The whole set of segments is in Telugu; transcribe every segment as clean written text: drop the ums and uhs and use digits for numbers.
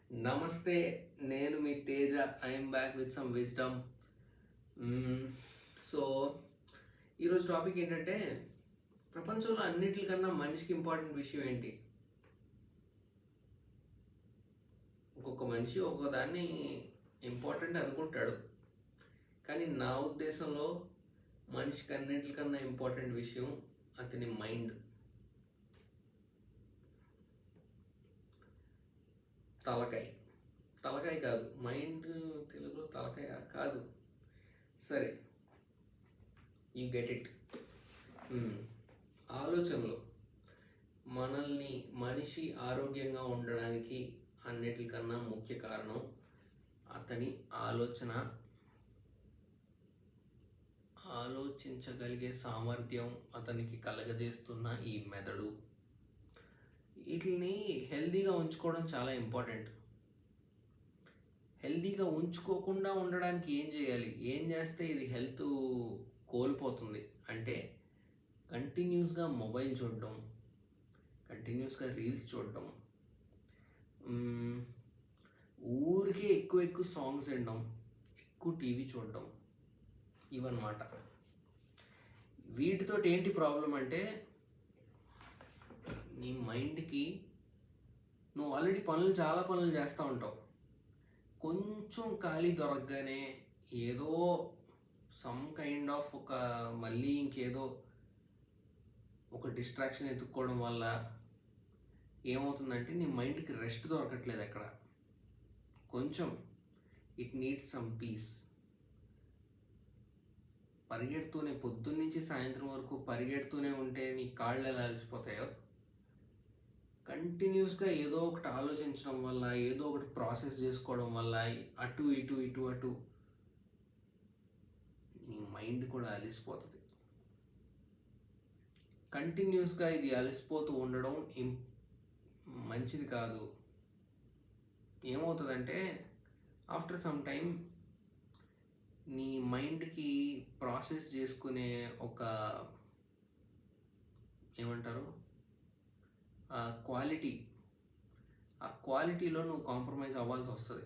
నమస్తే. నేను మీ Teja. I'm back with some wisdom. So ఈరోజు టాపిక్ ఏంటంటే, ప్రపంచంలో అన్నిటికన్నా మనిషికి ఇంపార్టెంట్ విషయం ఏంటి? ఒక్కొక్క మనిషి ఒక్కొక్క దాన్ని ఇంపార్టెంట్ అనుకుంటాడు, కానీ నా ఉద్దేశంలో మనిషికి అన్నిటికన్నా ఇంపార్టెంట్ విషయం అతని మైండ్. తలకాయ. తలకాయ కాదు, మైండ్. తెలుగులో తలకాయ కాదు. సరే, యూ గెట్ ఇట్. ఆలోచనలు. మనల్ని మనిషి ఆరోగ్యంగా ఉండడానికి అన్నిటికన్నా ముఖ్య కారణం అతని ఆలోచన, ఆలోచించగలిగే సామర్థ్యం అతనికి కలగజేస్తున్న ఈ మెదడు. వీటిని హెల్దీగా ఉంచుకోవడం చాలా ఇంపార్టెంట్. హెల్దీగా ఉంచుకోకుండా ఉండడానికి ఏం చేయాలి? ఏం చేస్తే ఇది హెల్త్ కోల్పోతుంది అంటే, కంటిన్యూస్గా మొబైల్ చూడడం, కంటిన్యూస్గా రీల్స్ చూడడం, ఊరికే ఎక్కువ సాంగ్స్ వినడం, ఎక్కువ టీవీ చూడడం, ఇవన్నమాట. వీటితో ఏంటి ప్రాబ్లం అంటే, నీ మైండ్కి నువ్వు ఆల్రెడీ చాలా పనులు చేస్తూ ఉంటావు. కొంచెం ఖాళీ దొరకగానే ఏదో సమ్ కైండ్ ఆఫ్ మళ్ళీ ఇంకేదో ఒక డిస్ట్రాక్షన్ ఎత్తుక్కోవడం వల్ల ఏమవుతుందంటే, నీ మైండ్కి రెస్ట్ దొరకట్లేదు ఎక్కడ. కొంచెం ఇట్ నీడ్స్ సమ్ పీస్. పరిగెడుతూనే పొద్దున్నుంచి సాయంత్రం వరకు పరిగెడుతూనే ఉంటే నీ కాళ్ళు ఎలా అలసిపోతాయో, కంటిన్యూస్గా ఏదో ఒకటి ఆలోచించడం వల్ల, ఏదో ఒకటి ప్రాసెస్ చేసుకోవడం వల్ల అటు ఇటు నీ మైండ్ కూడా అలసిపోతుంది. కంటిన్యూస్గా ఇది అలసిపోతూ ఉండడం మంచిది కాదు. ఏమవుతుందంటే, ఆఫ్టర్ సమ్ టైం నీ మైండ్కి ప్రాసెస్ చేసుకునే ఒక ఏమంటారు ఆ క్వాలిటీలో నువ్వు కాంప్రమైజ్ అవ్వాల్సి వస్తుంది.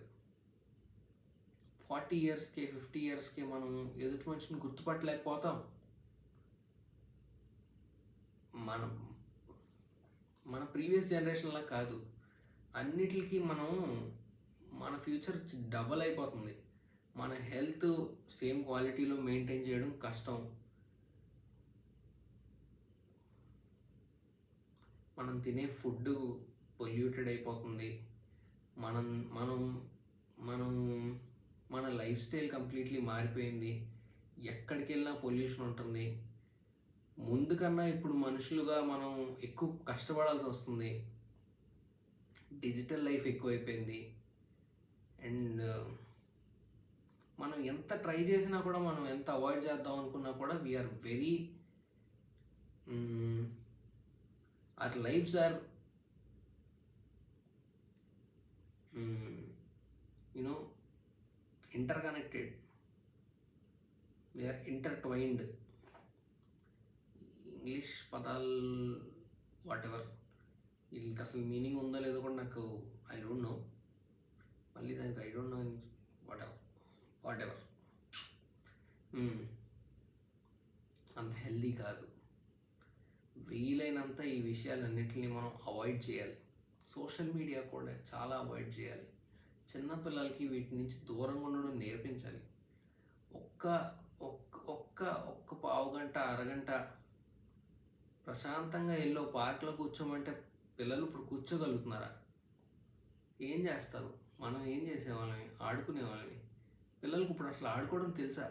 40 ఇయర్స్కి 50 ఇయర్స్కి మనం ఎదుటి మనిషిని గుర్తుపట్టలేకపోతాం. మన ప్రీవియస్ జనరేషన్లా కాదు. అన్నిటికీ మన ఫ్యూచర్ డబల్ అయిపోతుంది. మన హెల్త్ సేమ్ క్వాలిటీలో మెయింటైన్ చేయడం కష్టం. మనం తినే ఫుడ్ పొల్యూటెడ్ అయిపోతుంది. మన లైఫ్ స్టైల్ కంప్లీట్లీ మారిపోయింది. ఎక్కడికి వెళ్ళినా పొల్యూషన్ ఉంటుంది. ముందు కన్నా ఇప్పుడు మనుషులుగా మనం ఎక్కువ కష్టపడాల్సి వస్తుంది. డిజిటల్ లైఫ్ ఎక్కువైపోయింది. అండ్ మనం ఎంత ట్రై చేసినా కూడా, మనం ఎంత అవాయిడ్ చేద్దాం అనుకున్నా కూడా, we are very our lives are interconnected. They are intertwined. English పదాలు వాటెవర్, వీళ్ళకి అసలు మీనింగ్ ఉందో లేదో కూడా నాకు ఐ డోంట్ నో. మళ్ళీ దానికి ఐ డోంట్ నో వాటెవర్ అంత హెల్దీ కాదు. వీలైనంత ఈ విషయాలన్నింటినీ మనం అవాయిడ్ చేయాలి. సోషల్ మీడియా కూడా చాలా అవాయిడ్ చేయాలి. చిన్నపిల్లలకి వీటి నుంచి దూరంగా ఉండడం నేర్పించాలి. ఒక్క పావు గంట, అరగంట ప్రశాంతంగా ఎల్లో పార్క్లో కూర్చోమంటే పిల్లలు ఇప్పుడు కూర్చోగలుగుతున్నారా? ఏం చేస్తారు? మనం ఏం చేసేవాళ్ళని? ఆడుకునేవాళ్ళని. పిల్లలకు ఇప్పుడు అసలు ఆడుకోవడం తెలుసా?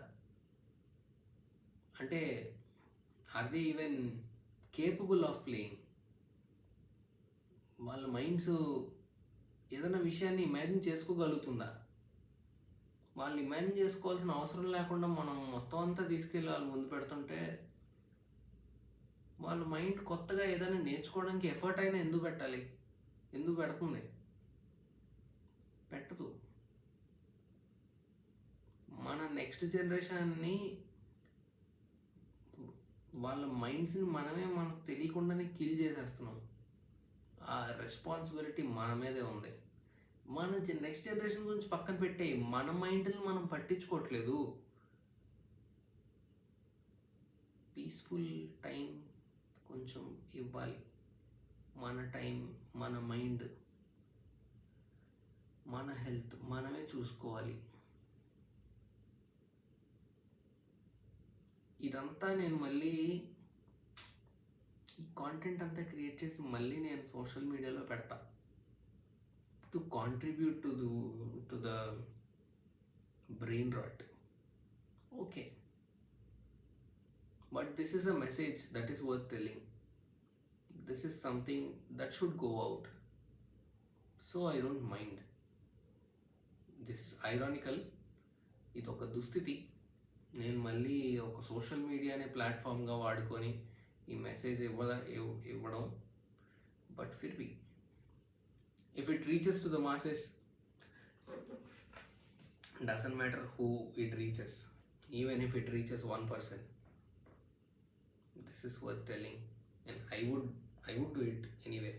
అంటే are they even capable of playing? వాళ్ళ మైండ్స్ ఏదైనా విషయాన్ని ఇమాజిన్ చేసుకోగలుగుతుందా? వాళ్ళు ఇమాజిన్ చేసుకోవాల్సిన అవసరం లేకుండా మనం మొత్తం అంతా తీసుకెళ్ళి వాళ్ళు ముందు పెడుతుంటే, వాళ్ళ మైండ్ కొత్తగా ఏదైనా నేర్చుకోవడానికి ఎఫర్ట్ అయినా ఎందుకు పెట్టాలి? ఎందుకు పెడుతుంది? పెట్టదు. మన నెక్స్ట్ జనరేషన్ని, వాళ్ళ మైండ్స్ని మనకు తెలియకుండానే కిల్ చేసేస్తున్నాం. ఆ రెస్పాన్సిబిలిటీ మన మీదే ఉంది. మన నెక్స్ట్ జనరేషన్ గురించి పక్కన పెట్టే మన మైండ్ని మనం పట్టించుకోవట్లేదు. పీస్ఫుల్ టైం కొంచెం ఇవ్వాలి. మన టైం, మన మైండ్, మన హెల్త్ మనమే చూసుకోవాలి. ఇదంతా నేను మళ్ళీ ఈ కాంటెంట్ అంతా క్రియేట్ చేసి మళ్ళీ నేను సోషల్ మీడియాలో పెడతా to contribute to the brain rot. Okay, but this is a message that is worth telling. This is something that should go out. So I don't mind. This is ironical. ఇది ఒక దుస్థితి. నేను మళ్ళీ ఒక సోషల్ మీడియా అనే ప్లాట్ఫామ్గా వాడుకొని ఈ మెసేజ్ ఇవ్వడం. బట్ ఫిర్ బి if it reaches to the masses, doesn't matter who it reaches, even if it reaches one person, this is worth telling, and I would do it anyway.